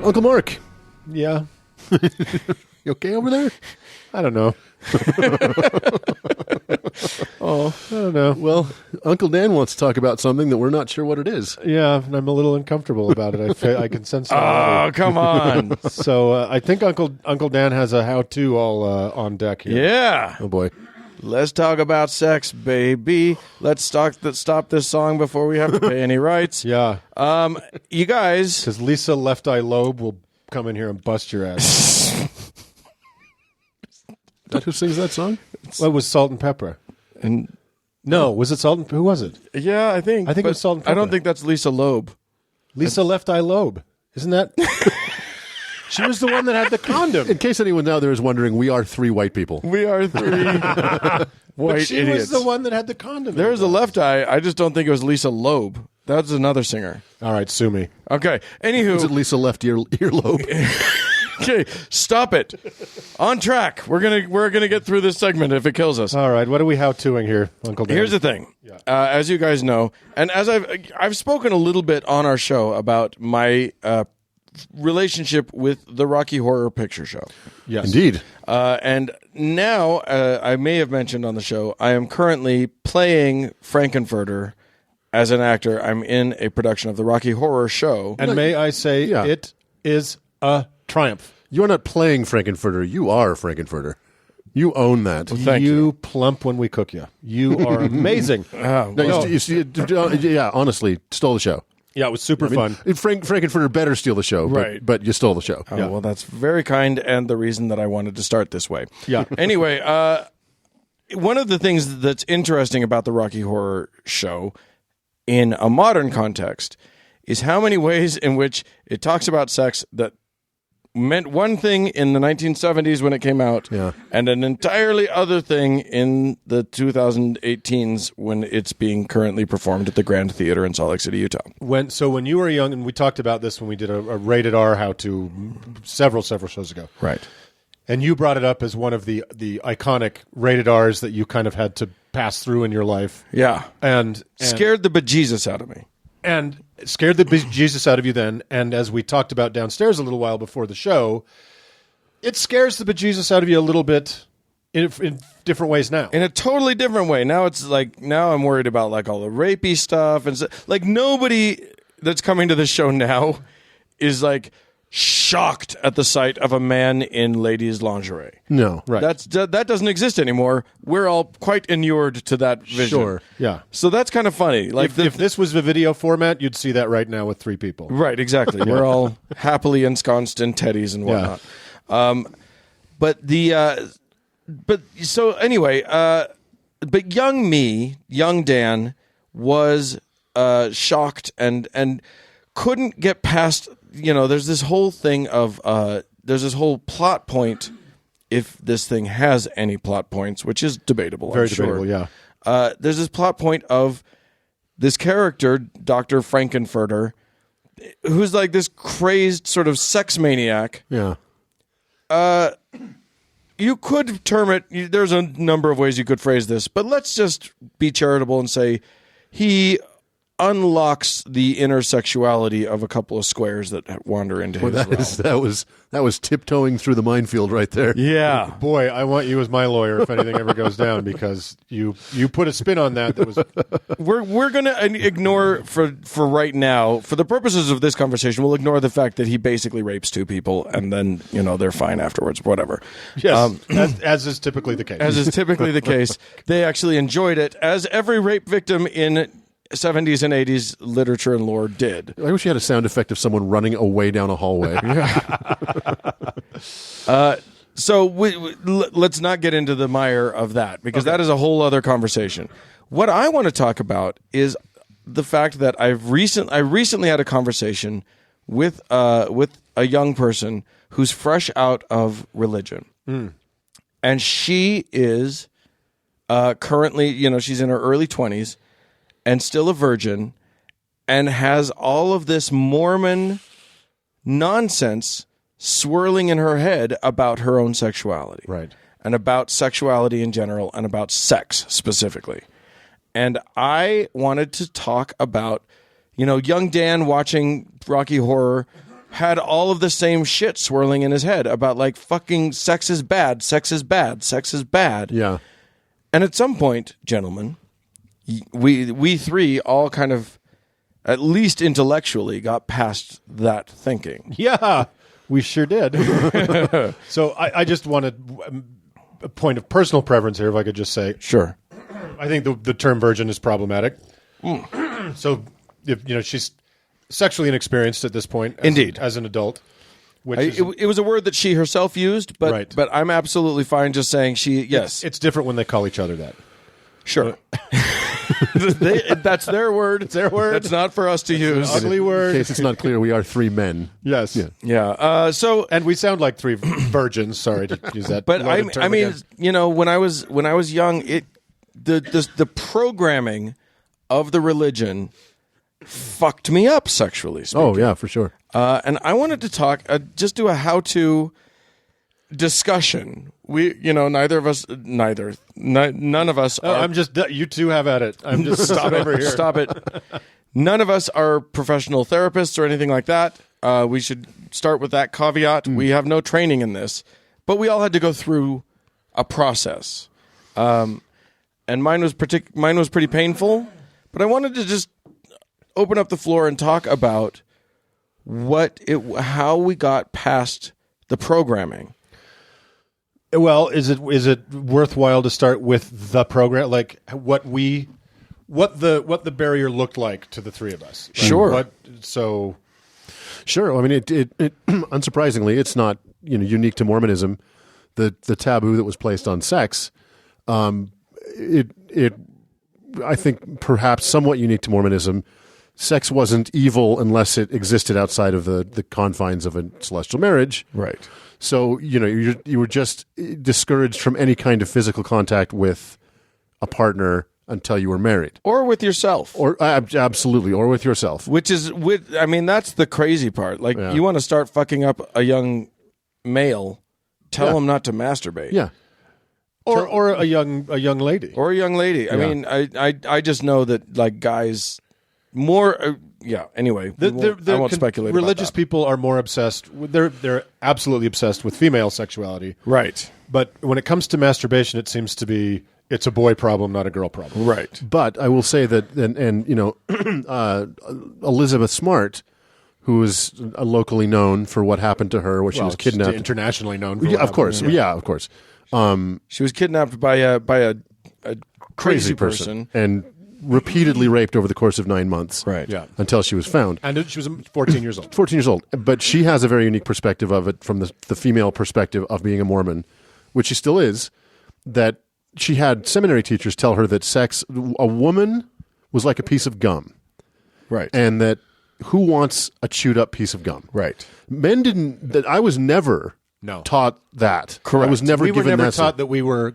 Uncle Mark, Yeah. you okay over there? I don't know. Oh, I don't know. well, Uncle Dan wants to talk about something that we're not sure what it is. Yeah, and I'm a little uncomfortable about it. I can sense it Oh, already. come on. So I think Uncle Dan has a how-to all on deck here. Yeah. Oh boy. Let's talk about sex, baby. Let's stop this song before we have to pay any rights. Yeah, You guys. because Lisa Left Eye Lobe will come in here and bust your ass. Is that who sings that song? Well, it was Salt and Pepper. And No, was it Salt and Who was it? yeah, I think. I think it but was Salt and I don't Pepper. think that's Lisa Loeb. Lisa Left Eye Lobe. Isn't that? She was the one that had the condom. In case anyone out there is wondering, we are three white people. We are three But white she idiots. was the one that had the condom. There's a left eye. I just don't think it was Lisa Loeb. That's another singer. All right, sue me. Okay. Anywho. Is it Lisa left earlobe? Okay, stop it. On track. We're gonna get through this segment if it kills us. All right, what are we how-toing here, Uncle Dan? Here's the thing. As you guys know, and as I've spoken a little bit on our show about my relationship with the Rocky Horror Picture Show. Yes. Indeed. And now, I may have mentioned on the show, I am currently playing Frankenfurter as an actor. I'm in a production of the Rocky Horror Show. And may I say, Yeah. it is a triumph. You're not playing Frankenfurter. You are Frankenfurter. You own that. Thank you plump when we cook you. You are amazing. No, yeah, honestly, stole the show. Yeah, it was super fun. Frankenfurter better steal the show, Right. but you stole the show. Oh, well, that's very kind and the reason that I wanted to start this way. Yeah. Anyway, one of the things that's interesting about the Rocky Horror Show in a modern context is how many ways in which it talks about sex that meant one thing in the 1970s when it came out, Yeah. and an entirely other thing in the 2018s when it's being currently performed at the Grand Theater in Salt Lake City, Utah. When you were young, and we talked about this when we did a rated R how-to several shows ago. Right. And you brought it up as one of the iconic rated Rs that you kind of had to pass through in your life. Yeah. And Scared the bejesus out of me. and scared the Jesus out of you then. And as we talked about downstairs a little while before the show, it scares the bejesus out of you a little bit in different ways now. In a totally different way. Now it's like, now I'm worried about like all the rapey stuff. And like nobody that's coming to this show now is like shocked at the sight of a man in ladies' lingerie. No. Right. That doesn't exist anymore. We're all quite inured to that vision. Sure. Yeah. So that's kind of funny. Like If this was the video format, you'd see that right now with three people. right, exactly. We're all happily ensconced in teddies and whatnot. But so anyway, but young Dan was shocked and couldn't get past. There's this whole thing of there's this whole plot point, if this thing has any plot points, which is debatable. Very I'm sure. debatable, yeah. There's this plot point of this character, Dr. Frankenfurter, who's like this crazed sort of sex maniac. Yeah. You could term it, there's a number of ways you could phrase this, but let's just be charitable and say he unlocks the inner sexuality of a couple of squares that wander into his realm. That was tiptoeing through the minefield right there. Yeah. Boy, I want you as my lawyer if anything ever goes down, because you put a spin on that was We're going to ignore for right now, for the purposes of this conversation, we'll ignore the fact that he basically rapes two people and then, they're fine afterwards, whatever. yes, as is typically the case. As is typically the case, they actually enjoyed it, as every rape victim in 70s and 80s literature and lore did. I wish you had a sound effect of someone running away down a hallway. So let's not get into the mire of that, because that is a whole other conversation. What I want to talk about is the fact that I recently had a conversation with a young person who's fresh out of religion, and she is currently, she's in her early 20s and still a virgin, and has all of this Mormon nonsense swirling in her head about her own sexuality. Right. And about sexuality in general, and about sex specifically. And I wanted to talk about, young Dan watching Rocky Horror, had all of the same shit swirling in his head about like fucking sex is bad, sex is bad, sex is bad. Yeah. And at some point, gentlemen, we three all kind of, at least intellectually, got past that thinking. Yeah, we sure did. So I just wanted a point of personal preference here, if I could just say. Sure. I think the term virgin is problematic. So, if she's sexually inexperienced at this point. Indeed. As an adult. Which It was a word that she herself used, but Right. but I'm absolutely fine just saying yes. it's different when they call each other that. Sure. That's their word. It's their word. That's not for us to use. Ugly In word. case it's not clear, we are three men. Yes. Yeah. Yeah. So, And we sound like three virgins. Sorry to use that. but loaded term I mean, again. when I was young, the programming of the religion fucked me up sexually speaking. Oh, yeah, for sure. And I wanted to talk, just do a how-to discussion. None of us. Are, I'm just. You two have at it. I'm just stop over it. here. Stop it. None of us are professional therapists or anything like that. We should start with that caveat. We have no training in this, but we all had to go through a process. And mine was pretty painful. But I wanted to just open up the floor and talk about how we got past the programming. Well, is it worthwhile to start with the program, like what the barrier looked like to the three of us? Right? Sure. Sure. I mean, it unsurprisingly, it's not unique to Mormonism. The taboo that was placed on sex, I think perhaps somewhat unique to Mormonism. Sex wasn't evil unless it existed outside of the confines of a celestial marriage. Right. So you were just discouraged from any kind of physical contact with a partner until you were married, Or with yourself. or absolutely, or with yourself. I mean, that's the crazy part. Like, you want to start fucking up a young male, tell him not to masturbate. Yeah. or a young lady. Or a young lady. I mean, I just know that, like, guys more... anyway, I won't speculate Religious about that. people are more obsessed. They're absolutely obsessed with female sexuality. Right. But when it comes to masturbation, it seems to be it's a boy problem, not a girl problem. Right. But I will say that, and Elizabeth Smart, who is locally known for what happened to her, where she was kidnapped. Internationally known. For Yeah, of course. Yeah, of course. She was kidnapped by a crazy person. and repeatedly raped over the course of 9 months. Right. Yeah. Until she was found. And she was 14 years old. 14 years old. But she has a very unique perspective of it from the female perspective of being a Mormon, which she still is, that she had seminary teachers tell her that a woman was like a piece of gum. Right. And that who wants a chewed up piece of gum? Right. Men didn't, that I was never taught that. Correct. I was never We were given never that. taught that we were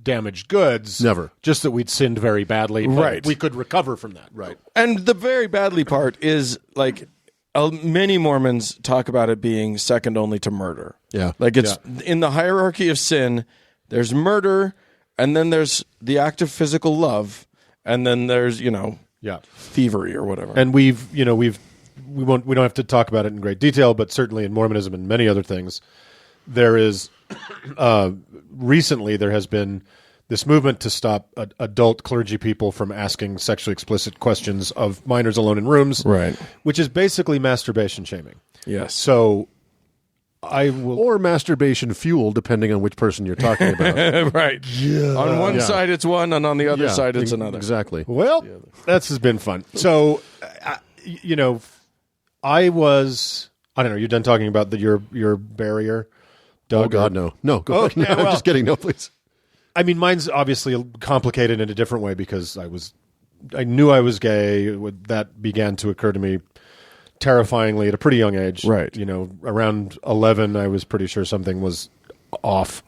damaged goods. Never. Just that we'd sinned very badly. But Right. we could recover from that. Right. And the very badly part is, like, many Mormons talk about it being second only to murder. Yeah. Like, it's in the hierarchy of sin, there's murder, and then there's the act of physical love, and then there's, thievery or whatever. And we don't have to talk about it in great detail, but certainly in Mormonism and many other things, there is recently there has been this movement to stop adult clergy people from asking sexually explicit questions of minors alone in rooms, Right. Which is basically masturbation shaming. Yes. So I will. Or masturbation fuel, depending on which person you're talking about. Right. On one side it's one, and on the other side it's another. Exactly. Well, this has been fun. So, I don't know. You're done talking about your barrier, Doug? Oh, God, no. No, go ahead. yeah, No, well- just kidding. No, please. I mean, mine's obviously complicated in a different way because I knew I was gay. That began to occur to me terrifyingly at a pretty young age. Right. Around 11, I was pretty sure something was off.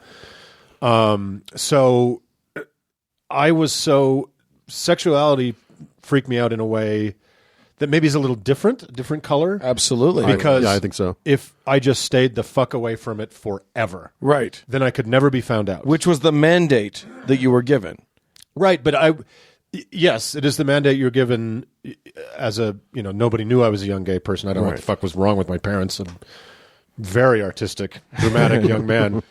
So sexuality freaked me out in a way that maybe is a little different color. Absolutely. Because I think so. if I just stayed the fuck away from it forever, Right. then I could never be found out. Which was the mandate that you were given. Right, but yes, it is the mandate you're given. as a, nobody knew I was a young gay person. I don't know what the fuck was wrong with my parents. I'm very artistic, dramatic young man.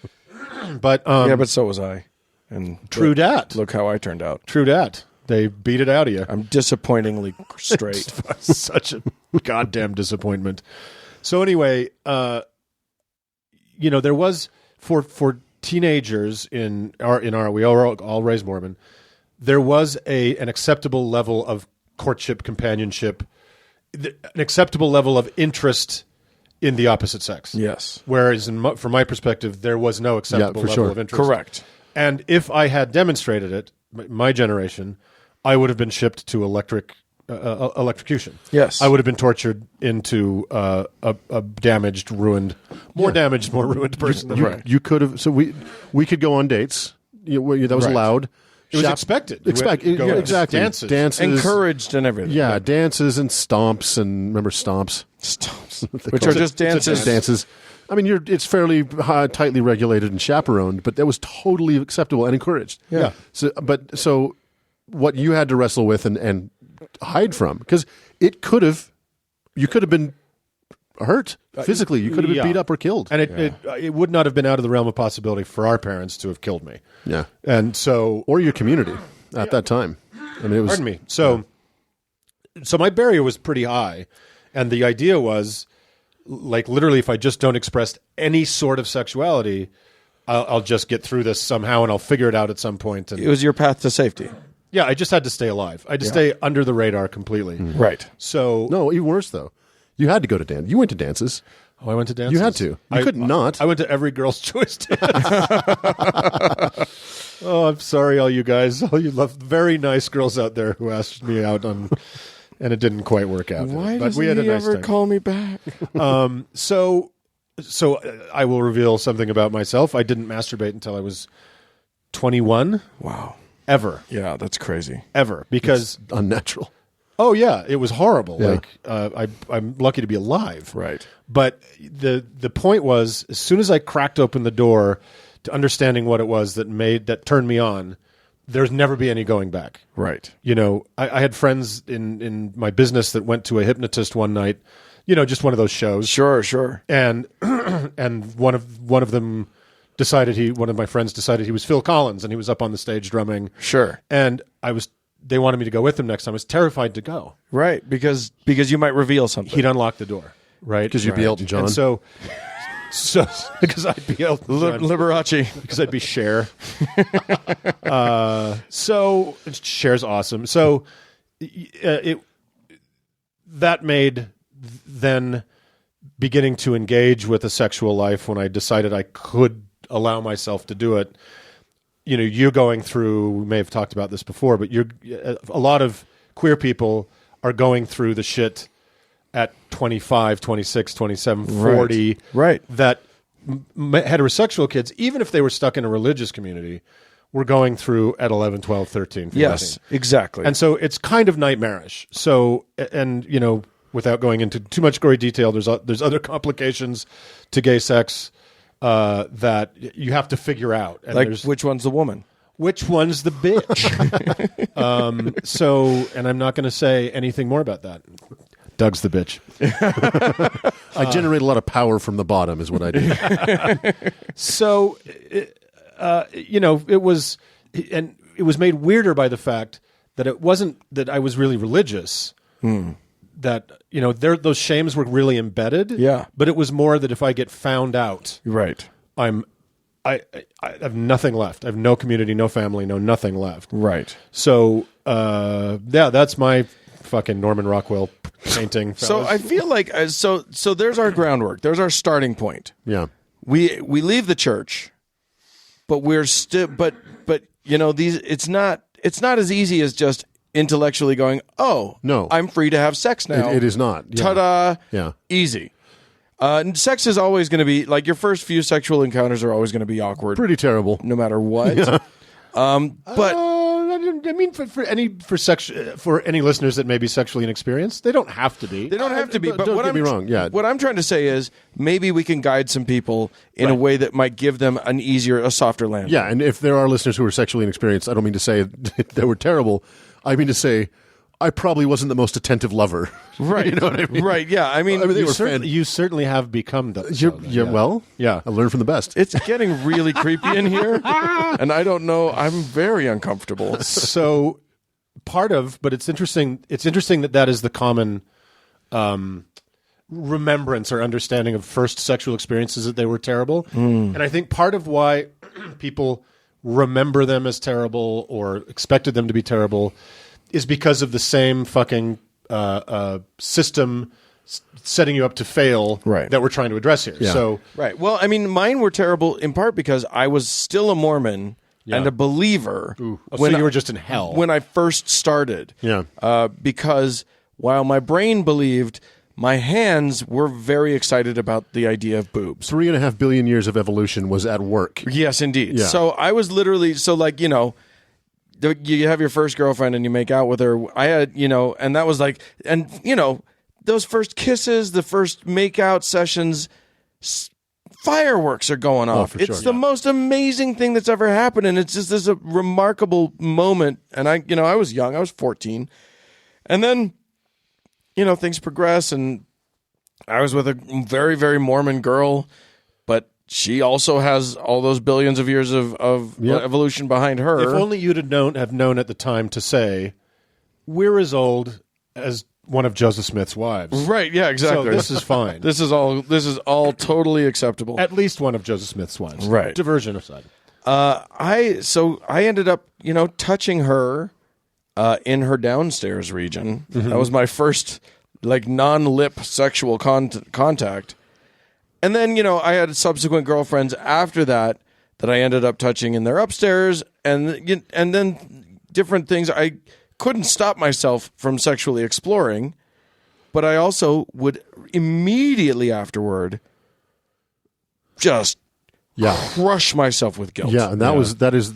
But but so was I. And true dat. Look how I turned out. True dat. They beat it out of you. I'm disappointingly straight. Such a goddamn disappointment. So anyway, there was for teenagers in our we all raised Mormon. There was an acceptable level of courtship, companionship, an acceptable level of interest in the opposite sex. Yes. Whereas from my perspective, there was no acceptable level of interest. Correct. And if I had demonstrated it, my generation, I would have been shipped to electrocution. Yes. I would have been tortured into a damaged, ruined, more ruined person. Than You could have. So we could go on dates. That was allowed. It was expected. Exactly. Dances. Encouraged and everything. Yeah, dances and stomps, and remember stomps? Stomps. Which are just dances. Dances. I mean, it's fairly tightly regulated and chaperoned, but that was totally acceptable and encouraged. Yeah. So what you had to wrestle with and hide from, because you could have been hurt physically. You could have been beat up or killed. And it would not have been out of the realm of possibility for our parents to have killed me. Yeah. And so... Or your community at that time. I mean, it was... Pardon me. So my barrier was pretty high. And the idea was, like, literally, if I just don't express any sort of sexuality, I'll just get through this somehow and I'll figure it out at some point. And it was your path to safety. yeah, I just had to stay alive. I had to stay under the radar completely. Right. So... No, even worse, though. You had to go to dance. You went to dances. Oh, I went to dances. You had to. You couldn't not. I went to every girl's choice dance. Oh, I'm sorry, all you guys. All you very nice girls out there who asked me out on... And it didn't quite work out. Why but doesn't we had a he nice ever time. call me back? So I will reveal something about myself. I didn't masturbate until I was 21. Wow. Ever. Yeah, that's crazy. Ever. Because... Unnatural. Oh, yeah. It was horrible. Yeah. Like, I'm lucky to be alive. Right. But the point was, as soon as I cracked open the door to understanding what it was that turned me on, there's never be any going back. Right. I had friends in my business that went to a hypnotist one night, just one of those shows. Sure. And one of them decided one of my friends decided he was Phil Collins and he was up on the stage drumming. Sure. And they wanted me to go with him next time. I was terrified to go. Right, because you might reveal something. He'd unlock the door, right? Because you'd be Elton John. And so because I'd be Elton John. Liberace. Because I'd be Cher. So Cher's awesome. So that made then beginning to engage with a sexual life when I decided I could allow myself to do it. You're going through, we may have talked about this before, but a lot of queer people are going through the shit at 25, 26, 27, 40. Right. That heterosexual kids, even if they were stuck in a religious community, were going through at 11, 12, 13, 14. Yes, exactly. And so it's kind of nightmarish. So, and without going into too much gory detail, there's other complications to gay sex that you have to figure out. And like, which one's the woman? Which one's the bitch? And I'm not going to say anything more about that. Doug's the bitch. I generate a lot of power from the bottom is what I do. So, it was made weirder by the fact that it wasn't that I was really religious. That, those shames were really embedded. Yeah. But it was more that if I get found out, Right. I have nothing left. I have no community, no family, nothing left. Right. So, that's my fucking Norman Rockwell painting. So fellas. I feel like so there's our groundwork. There's our starting point. Yeah. We leave the church, but we're still but it's not as easy as just intellectually going, "Oh, No. I'm free to have sex now." It is not. Yeah. Ta-da. Yeah. Easy. And sex is always going to be like your first few sexual encounters are always going to be awkward, Pretty terrible. no matter what. But I mean, for any listeners that may be sexually inexperienced, they don't have to be. they don't have to be. But don't what get I'm me wrong. Yeah. what I'm trying to say is maybe we can guide some people in a way that might give them a softer landing. Yeah, and if there are listeners who are sexually inexperienced, I don't mean to say they were terrible. I mean to say I probably wasn't the most attentive lover. Right. You know what I mean? Right. Yeah. I mean, they were You certainly have become that. Well, Yeah. I learned from the best. it's getting really creepy in here, and I don't know. I'm very uncomfortable. So but it's interesting. It's interesting that is the common remembrance or understanding of first sexual experiences, that they were terrible. And I think part of why people remember them as terrible or expected them to be terrible is because of the same fucking system setting you up to fail that we're trying to address here. Yeah. So Right. Well, I mean, mine were terrible in part because I was still a Mormon and a believer. so you were just in hell. when I first started. Yeah. Because while my brain believed, my hands were very excited about the idea of boobs. 3.5 billion years of evolution was at work. Yes, indeed. Yeah. So I was literally you have your first girlfriend and you make out with her. I had, and that was like, and those first kisses, the first make out sessions, fireworks are going off. for It's sure. the most amazing thing that's ever happened. And it's just this a remarkable moment. And I was young, I was 14. And then, things progress, and I was with a very, very Mormon girl, but she also has all those billions of years of evolution behind her. if only you'd have known at the time to say, we're as old as one of Joseph Smith's wives. Right, yeah, exactly. So this is fine. This is all totally acceptable. At least one of Joseph Smith's wives. Right. Diversion aside. I ended up, touching her in her downstairs region. That was my first non-lip sexual contact. And then, I had subsequent girlfriends after that I ended up touching in their upstairs, and then different things. I couldn't stop myself from sexually exploring, but I also would immediately afterward just crush myself with guilt. Yeah, and that is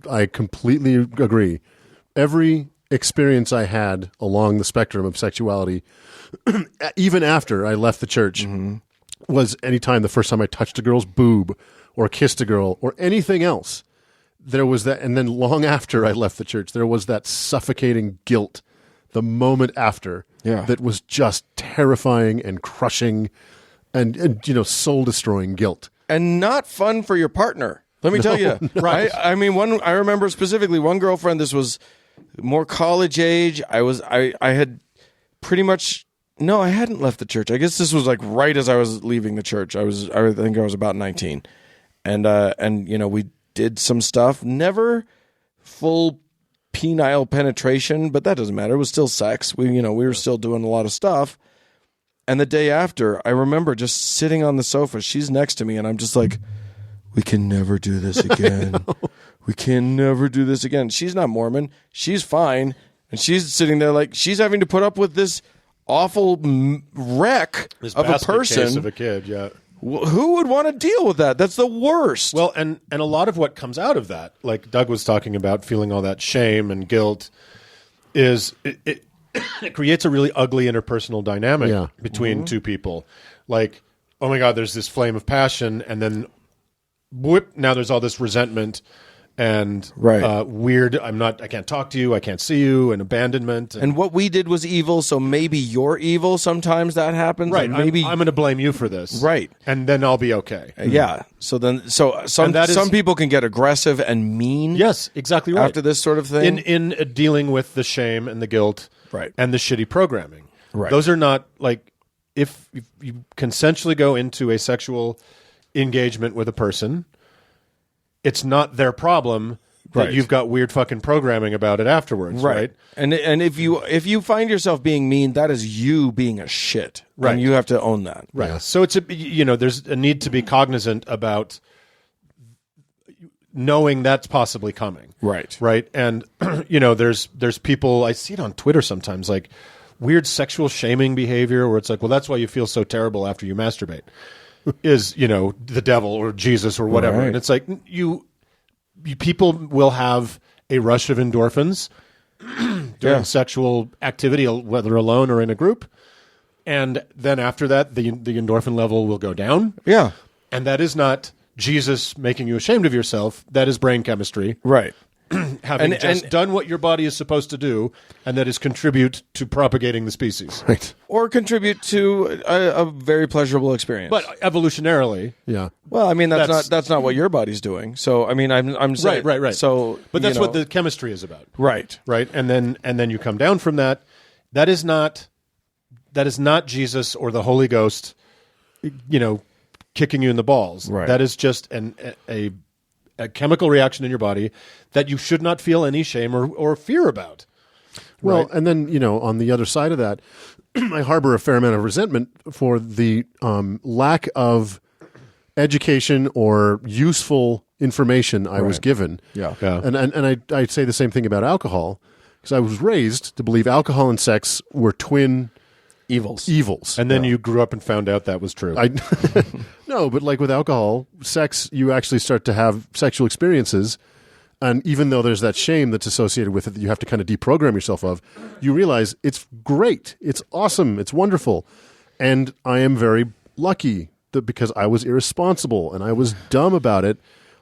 I completely agree. Every experience I had along the spectrum of sexuality, even after I left the church, was anytime the first time I touched a girl's boob or kissed a girl or anything else. There was that, and then long after I left the church, there was that suffocating guilt the moment after that was just terrifying and crushing and soul-destroying guilt. And not fun for your partner. Let me tell you. Right. I mean, I remember specifically one girlfriend, this was more college age. I had pretty much, no, I hadn't left the church. I guess this was right as I was leaving the church. I think I was about 19. And we did some stuff, never full penile penetration, but that doesn't matter. It was still sex. We were still doing a lot of stuff. And the day after, I remember just sitting on the sofa. She's next to me, and I'm just like, we can never do this again. We can never do this again. She's not Mormon. She's fine. And she's sitting there she's having to put up with this awful wreck This of a basket person. case of a kid, yeah. Who would want to deal with that? That's the worst. Well, and a lot of what comes out of that, like Doug was talking about, feeling all that shame and guilt, is it creates a really ugly interpersonal dynamic between two people. Like, oh my God, there's this flame of passion, and then whoop, now there's all this resentment and weird. I can't talk to you, I can't see you, and abandonment. And what we did was evil, so maybe you're evil. Sometimes that happens. Right. And maybe I'm going to blame you for this. Right. And then I'll be okay. Yeah. So some people can get aggressive and mean. Yes, exactly right. After this sort of thing. In dealing with the shame and the guilt and the shitty programming. Right. Those are not if you consensually go into a sexual engagement with a person, it's not their problem that you've got weird fucking programming about it afterwards, right? And if you find yourself being mean, that is you being a shit. Right. And you have to own that. Right. Yeah. So it's there's a need to be cognizant about knowing that's possibly coming. Right. Right. And there's people, I see it on Twitter sometimes, weird sexual shaming behavior where it's well, that's why you feel so terrible after you masturbate. Is the devil or Jesus or whatever, and it's you people will have a rush of endorphins during sexual activity, whether alone or in a group, and then after that, the endorphin level will go down. Yeah, and that is not Jesus making you ashamed of yourself. That is brain chemistry, right? having And- done what your body is supposed to do, and that is contribute to propagating the species. Right. or contribute to a very pleasurable experience. But evolutionarily, Yeah. well, I mean that's- that's not what your body's doing. So I mean, I'm saying right. So, but that's you what know, the chemistry is about, right. right? And then you come down from that. That is not Jesus or the Holy Ghost, kicking you in the balls. Right. That is just a chemical reaction in your body that you should not feel any shame or fear about. Well, Right. and then, on the other side of that, I harbor a fair amount of resentment for the lack of education or useful information I was given. Yeah. Yeah. And I'd say the same thing about alcohol, because I was raised to believe alcohol and sex were twin Evils. evils. And then you grew up and found out that was true. No, but like with alcohol, sex, you actually start to have sexual experiences. And even though there's that shame that's associated with it that you have to kind of deprogram yourself of, you realize it's great. It's awesome. It's wonderful. And I am very lucky that because I was irresponsible and I was dumb about it,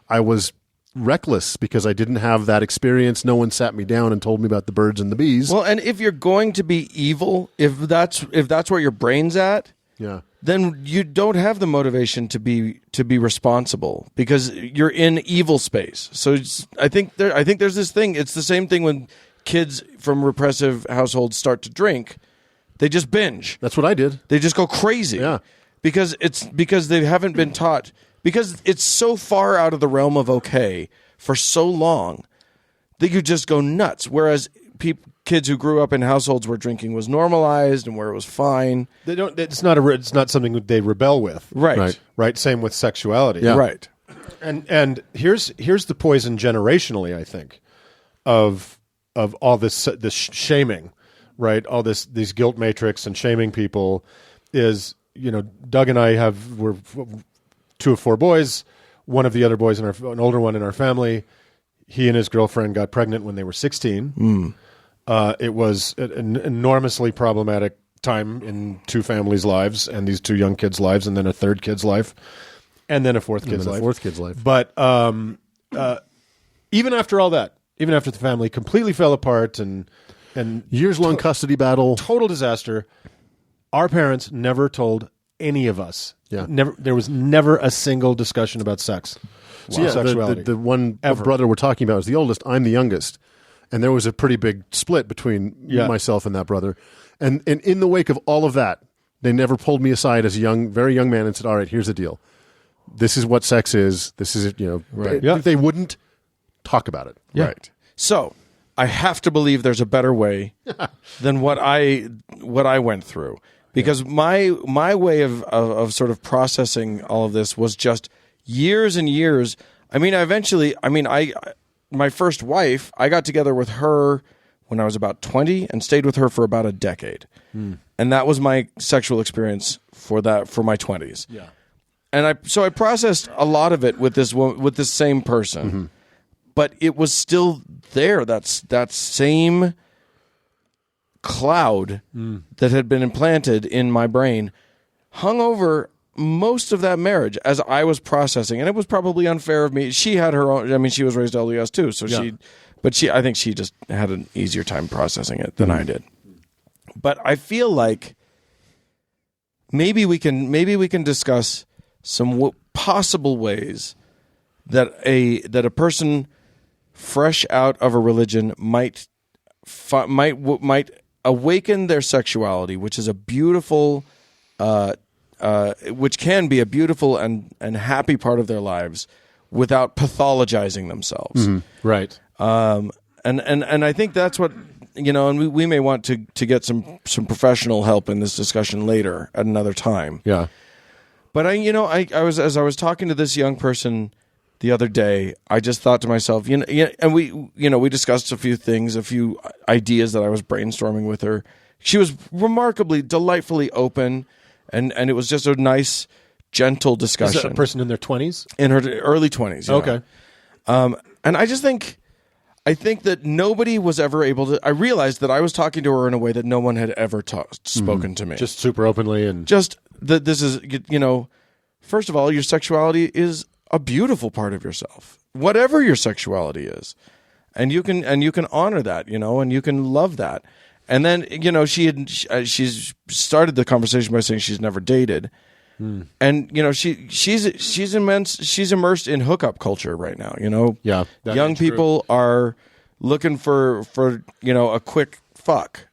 I was reckless because I didn't have that experience. No one sat me down and told me about the birds and the bees. Well, and if you're going to be evil, if that's where your brain's at, yeah. then you don't have the motivation to be responsible because you're in evil space. So I think there's this thing. It's the same thing when kids from repressive households start to drink. They just binge. That's what I did. They just go crazy. Yeah. Because they haven't been taught, because it's so far out of the realm of okay for so long that you just go nuts. Whereas kids who grew up in households where drinking was normalized and where it was fine. They don't. It's not something that they rebel with. Right. Right. Same with sexuality. Yeah. Right. And here's the poison generationally, I think, of all this shaming, right? All these guilt matrix and shaming people is, Doug and I we're 2 of 4 boys. One of the other boys an older one in our family, he and his girlfriend got pregnant when they were 16. It was an enormously problematic time in 2 families' lives, and these 2 young kids' lives, and then a 3rd kid's life, and then a 4th kid's then a life. 4th kid's life. But even after all that, even after the family completely fell apart and Years-long custody battle. total disaster, our parents never told any of us. Yeah. Never. There was never a single discussion about sex. So yeah, Sexuality. the one Ever. brother we're talking about is the oldest. I'm the youngest. And there was a pretty big split between Yeah. myself and that brother. And in the wake of all of that, they never pulled me aside as a very young man and said, all right, here's the deal. This is what sex is. This is, Right. Yeah. They wouldn't talk about it. Right. So I have to believe there's a better way than what I went through, because my way of sort of processing all of this was just years and years. I mean, my first wife, I got together with her when I was about 20 and stayed with her for about a decade. And that was my sexual experience for my 20s. Yeah. And I processed a lot of it with this same person. But it was still there. That same cloud that had been implanted in my brain hung over most of that marriage as I was processing. And it was probably unfair of me. She had her own, I mean, she was raised LDS too. So I think she just had an easier time processing it than I did. But I feel like maybe we can discuss some possible ways that a person fresh out of a religion might awaken their sexuality, which is a beautiful, which can be a beautiful and happy part of their lives, without pathologizing themselves. Right. And I think that's what, and we may want to get some professional help in this discussion later at another time. Yeah. But as I was talking to this young person the other day, I just thought to myself, and we discussed a few things, a few ideas that I was brainstorming with her. She was remarkably, delightfully open, and it was just a nice, gentle Is discussion. that a person in their 20s? In her early 20s. Okay. And I just think that nobody was ever able to. I realized that I was talking to her in a way that no one had ever spoken to me. Just super openly and Just that this is, first of all, your sexuality is a beautiful part of yourself, whatever your sexuality is. and you can honor that, and you can love that. And then she's started the conversation by saying she's never dated, and she's immersed in hookup culture right now. Yeah, that young is true. people are looking for a quick fuck,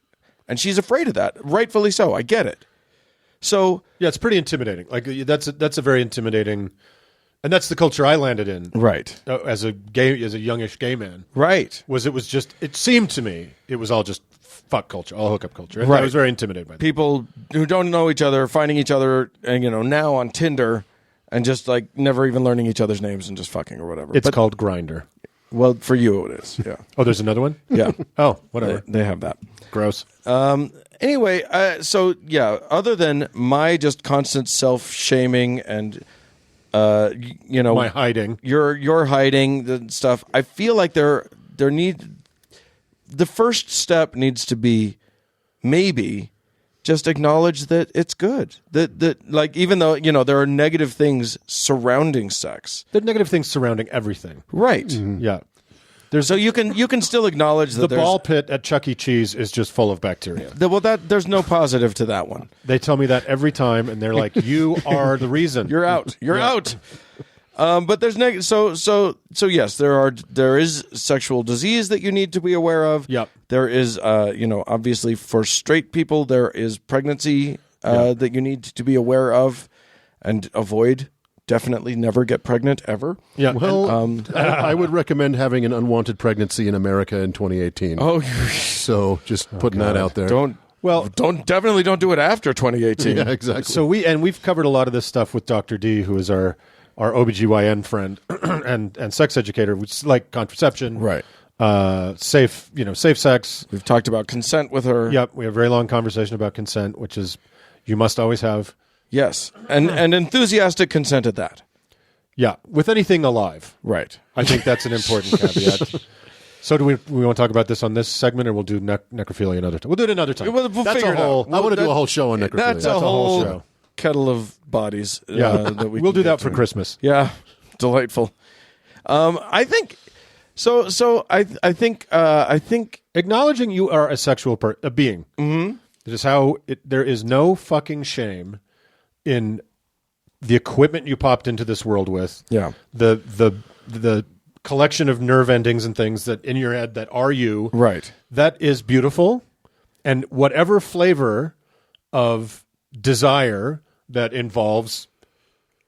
and she's afraid of that, rightfully so. I get it. So Yeah, it's pretty intimidating. Like that's a very intimidating, and that's the culture I landed in. right, As a youngish gay man, right. it seemed to me it was all just fuck culture, all hookup culture, and Right. I was very intimidated by that. People who don't know each other finding each other, and now on Tinder, and just like never even learning each other's names and just fucking or whatever. It's called Grindr. Well, for you it is. Yeah, Oh, there's another one. yeah. Oh, whatever. They have that. Gross. Anyway, so yeah, other than my just constant self-shaming and My hiding. you're hiding the stuff, I feel like the first step needs to be maybe just acknowledge that it's good. That like, even though there are negative things surrounding sex, There are negative things surrounding everything. right? Yeah. So you can still acknowledge that The there's ball pit at Chuck E. Cheese is just full of bacteria. there's no positive to that one. They tell me that every time, and they're like, "You are the reason." You're out. You're out. But there's so yes, there is sexual disease that you need to be aware of. Yep. There is obviously for straight people there is pregnancy that you need to be aware of and avoid. Definitely never get pregnant ever. Yeah. Well, I would recommend having an unwanted pregnancy in America in 2018. Oh, So just putting that out there. don't do it after 2018. Yeah, exactly. So we've covered a lot of this stuff with Dr. D, who is our OBGYN friend and sex educator, which is like contraception, Right. Safe sex. We've talked about consent with her. Yep, we have a very long conversation about consent, which is you must always have. Yes, and enthusiastic consent at that. Yeah, with anything alive. Right. I think that's an important caveat. So do we want to talk about this on this segment, or we'll do necrophilia another time? We'll do it another time. We'll that's figure a it whole. out. I want to do a whole show on necrophilia. That's a a whole whole show. kettle of bodies. Yeah, that we we'll can do that get for to. Christmas. Yeah, delightful. I think so. I think Acknowledging you are a sexual a being. Mm-hmm. It is how there is no fucking shame in the equipment you popped into this world with. Yeah. The collection of nerve endings and things that in your head that are you. right. That is beautiful, and whatever flavor of desire that involves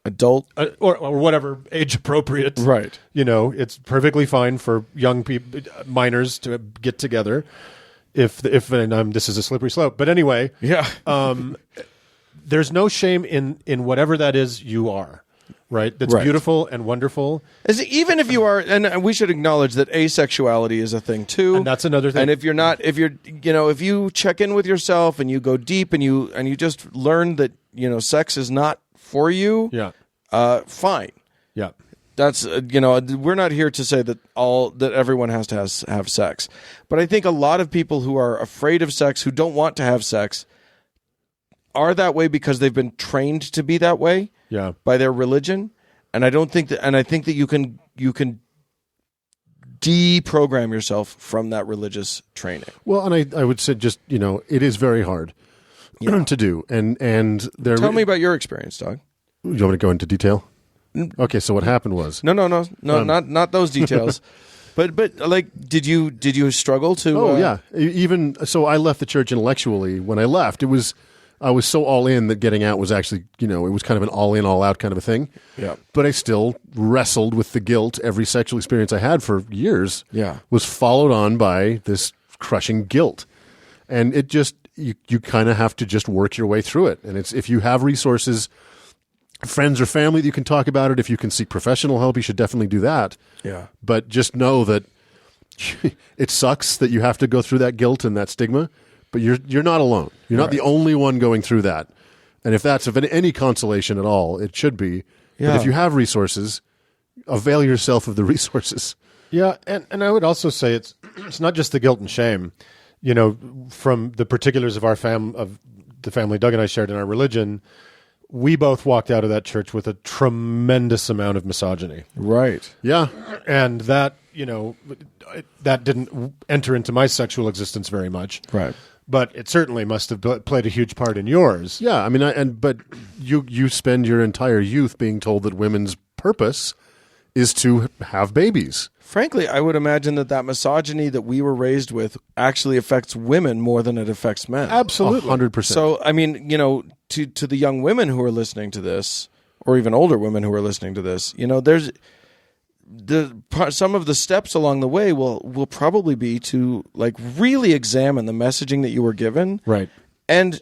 Adult. or whatever age appropriate, Right. it's perfectly fine for young people, minors, to get together. If this is a slippery slope, but anyway, Yeah. there's no shame in whatever that is you are, right? That's Right. beautiful and wonderful. Even if you are, and we should acknowledge that asexuality is a thing too, And that's another thing. And if you check in with yourself and you go deep and you just learn that sex is not for you, Yeah, fine. yeah, That's we're not here to say that everyone has to have sex, but I think a lot of people who are afraid of sex, who don't want to have sex, are that way because they've been trained to be that way yeah. by their religion, and I think that you can deprogram yourself from that religious training. Well, and I would say just, it is very hard to do. And there. Tell me about your experience, Doug. You want me to go into detail? Okay, so what happened was. No, not those details. But like, did you struggle to? Oh, yeah. Even so, I left the church intellectually. When I left, I was so all in that getting out was actually, it was kind of an all in, all out kind of a thing. Yeah. But I still wrestled with the guilt. Every sexual experience I had for years Yeah. was followed on by this crushing guilt. And it just, you kind of have to just work your way through it. And it's, if you have resources, friends or family that you can talk about it, if you can seek professional help, you should definitely do that. Yeah. But just know that it sucks that you have to go through that guilt and that stigma, but you're not alone. You're not the only one going through that. And if that's of any consolation at all, it should be. Yeah. But if you have resources, avail yourself of the resources. Yeah, and I would also say it's not just the guilt and shame. From the particulars of of the family Doug and I shared in our religion, we both walked out of that church with a tremendous amount of misogyny. Right. Yeah. And that, that didn't enter into my sexual existence very much. Right. But it certainly must have played a huge part in yours. Yeah, I mean, but you spend your entire youth being told that women's purpose is to have babies. Frankly, I would imagine that misogyny that we were raised with actually affects women more than it affects men. Absolutely. 100%. So, I mean, to the young women who are listening to this, or even older women who are listening to this, there's some of the steps along the way will probably be to like really examine the messaging that you were given, Right. and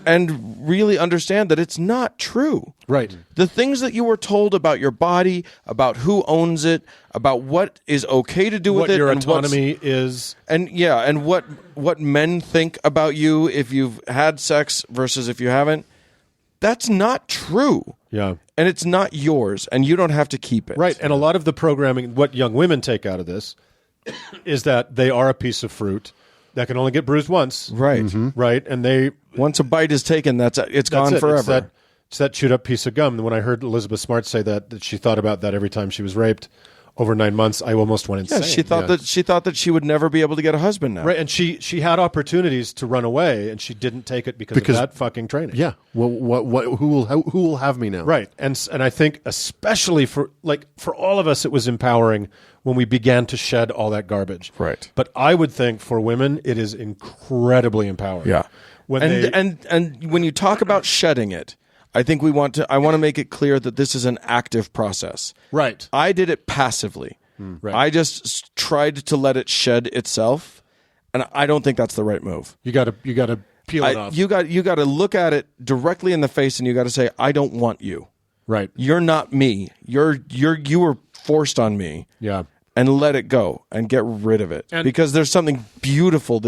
really understand that it's not true. Right. The things that you were told about your body, about who owns it, about what is okay to do with What it, your and autonomy is. and what men think about you if you've had sex versus if you haven't, that's not true. Yeah. And it's not yours, and you don't have to keep it. Right. And a lot of the programming, what young women take out of this is that they are a piece of fruit that can only get bruised once. Right. Right. And they. Once a bite is taken, it's That's gone it. forever. It's that chewed up piece of gum. And when I heard Elizabeth Smart say that she thought about that every time she was raped over 9 months, I almost went insane. Yeah, she thought that she would never be able to get a husband now. Right, and she had opportunities to run away, and she didn't take it because of that fucking training. Yeah. Well, who will have me now? Right, and I think especially for all of us, it was empowering when we began to shed all that garbage. Right. But I would think for women, it is incredibly empowering. Yeah. When And when you talk about shedding it, I think I want to make it clear that this is an active process. Right. I did it passively. Right. I just tried to let it shed itself, and I don't think that's the right move. you got to peel it off. You got to look at it directly in the face, and you got to say, "I don't want you. Right. You're not me. You were forced on me." Yeah. And let it go and get rid of it, because there's something beautiful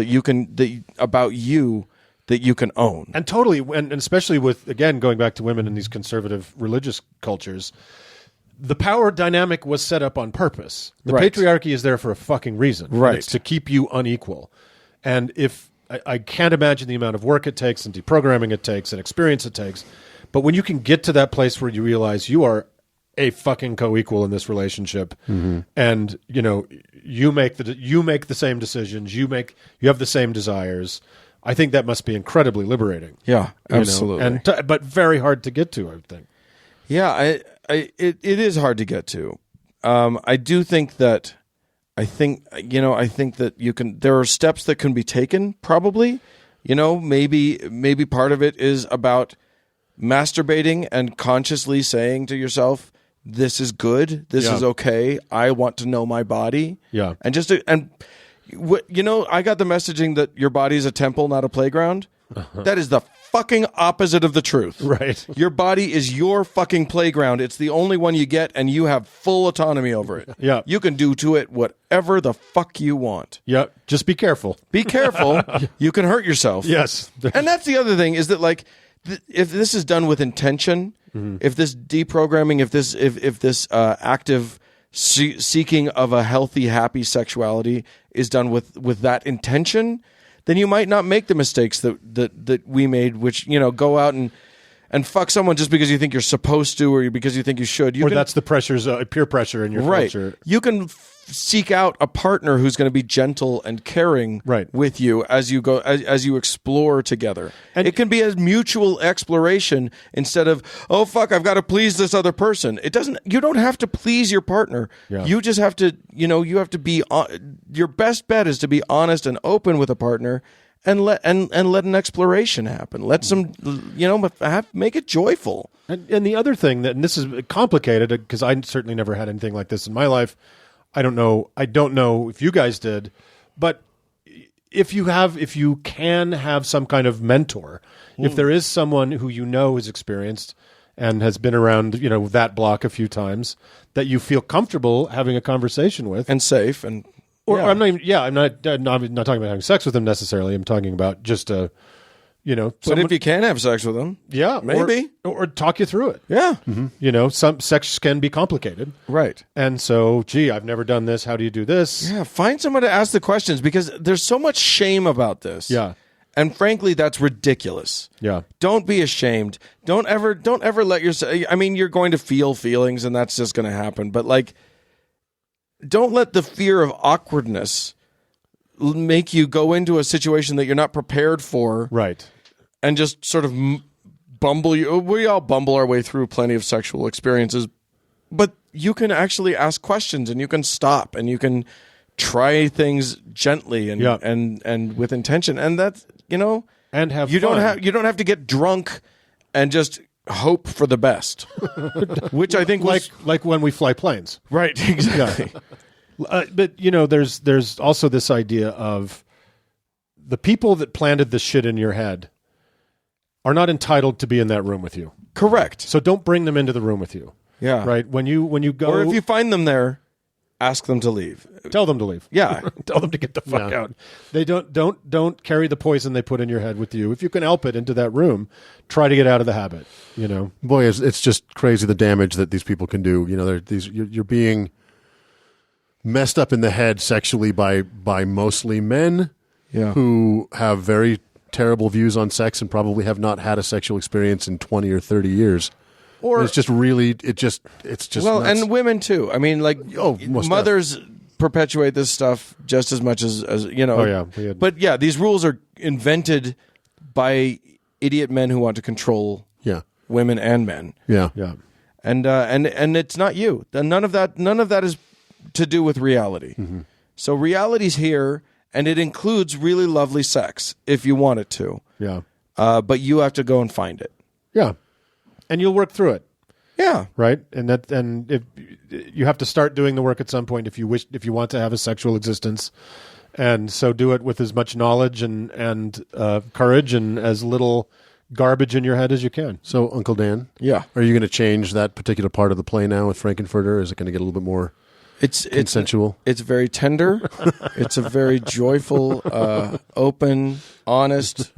about you that you can own. And totally, and especially with, again, going back to women in these conservative religious cultures, the power dynamic was set up on purpose. The Right. patriarchy is there for a fucking reason. Right. It's to keep you unequal. And I can't imagine the amount of work it takes and deprogramming it takes and experience it takes. But when you can get to that place where you realize you are a fucking co-equal in this relationship, and you make the same decisions, you have the same desires, I think that must be incredibly liberating. Yeah, absolutely. But very hard to get to, I would think. Yeah, it is hard to get to. I do think that I think that you can. There are steps that can be taken. Probably, maybe part of it is about masturbating and consciously saying to yourself, "This is good. This is okay. I want to know my body." Yeah, and I got the messaging that your body is a temple, not a playground. That is the fucking opposite of the truth. Right. Your body is your fucking playground. It's the only one you get, and you have full autonomy over it. Yeah. You can do to it whatever the fuck you want. Yeah, just be careful. Be careful. You can hurt yourself. Yes. And that's the other thing, is that if this is done with intention, if this deprogramming, if this active seeking of a healthy, happy sexuality is done with that intention, then you might not make the mistakes that we made, which, go out and fuck someone just because you think you're supposed to, or because you think you should. That's the pressures, peer pressure in your culture. You can seek out a partner who's going to be gentle and caring with you as you go, as you explore together. And it can be a mutual exploration instead of, oh fuck, I've got to please this other person. You don't have to please your partner. Yeah. You just have to, you have to be, your best bet is to be honest and open with a partner, and let an exploration happen. Let some, make it joyful. And the other thing and this is complicated because I certainly never had anything like this in my life. I don't know if you guys did, but if you can have some kind of mentor, if there is someone who is experienced and has been around, that block a few times, that you feel comfortable having a conversation with, and safe, and I'm not talking about having sex with them necessarily. I'm talking about just but if you can have sex with them, maybe, or talk you through it. Yeah. Some sex can be complicated. Right. And so, I've never done this. How do you do this? Yeah. Find someone to ask the questions, because there's so much shame about this. Yeah. And frankly, that's ridiculous. Yeah. Don't be ashamed. Don't ever let yourself, you're going to feel feelings, and that's just going to happen. But don't let the fear of awkwardness make you go into a situation that you're not prepared for, Right. and just sort of bumble. We all bumble our way through plenty of sexual experiences, but you can actually ask questions, and you can stop, and you can try things gently and Yeah. and with intention, and that's And have you fun. don't have to get drunk and just hope for the best, which I think was like when we fly planes. right. Exactly. But there's also this idea of the people that planted the shit in your head are not entitled to be in that room with you. Correct. So don't bring them into the room with you. Yeah. Right? When you go, Or if you find them there, ask them to leave. tell them to leave. Yeah. Tell them to get the fuck out. They don't carry the poison they put in your head with you. If you can help it into that room, try to get out of the habit. Boy, it's just crazy the damage that these people can do. You're being messed up in the head sexually by mostly men Yeah. who have very terrible views on sex and probably have not had a sexual experience in 20 or 30 years. Or It's just really it's just well, nuts. and women too. I mean, like most mothers perpetuate this Oh just as much as Oh, yeah. We had- But yeah, these rules are invented by idiot men who want to control yeah, women and men, yeah, Yeah. and it's not you. None of that is to do with reality. So reality's here, and it includes really lovely sex if you want it to. Yeah. But you have to go and find it. Yeah. And you'll work through it. Yeah. Right. And if you have to start doing the work at some point, if you want to have a sexual existence, and so do it with as much knowledge and courage and as little garbage in your head as you can. So, Uncle Dan, Yeah. are you going to change that particular part of the play now with Frankenfurter? Is it going to get a little bit more It's consensual? It's very tender. It's a very joyful, open, honest.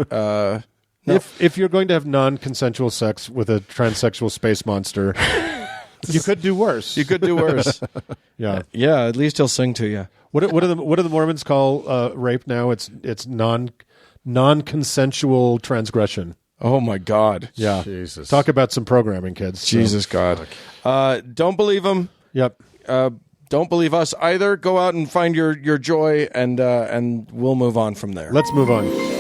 No. If you're going to have non-consensual sex with a transsexual space monster, you could do worse. You could do worse. Yeah. Yeah, at least he'll sing to you. What do the Mormons call rape now? It's non-consensual transgression. Oh my God. Yeah. Jesus. Talk about some programming, kids. So- Jesus God. Don't believe him. Yep. Don't believe us either. Go out and find your joy, and we'll move on from there. Let's move on.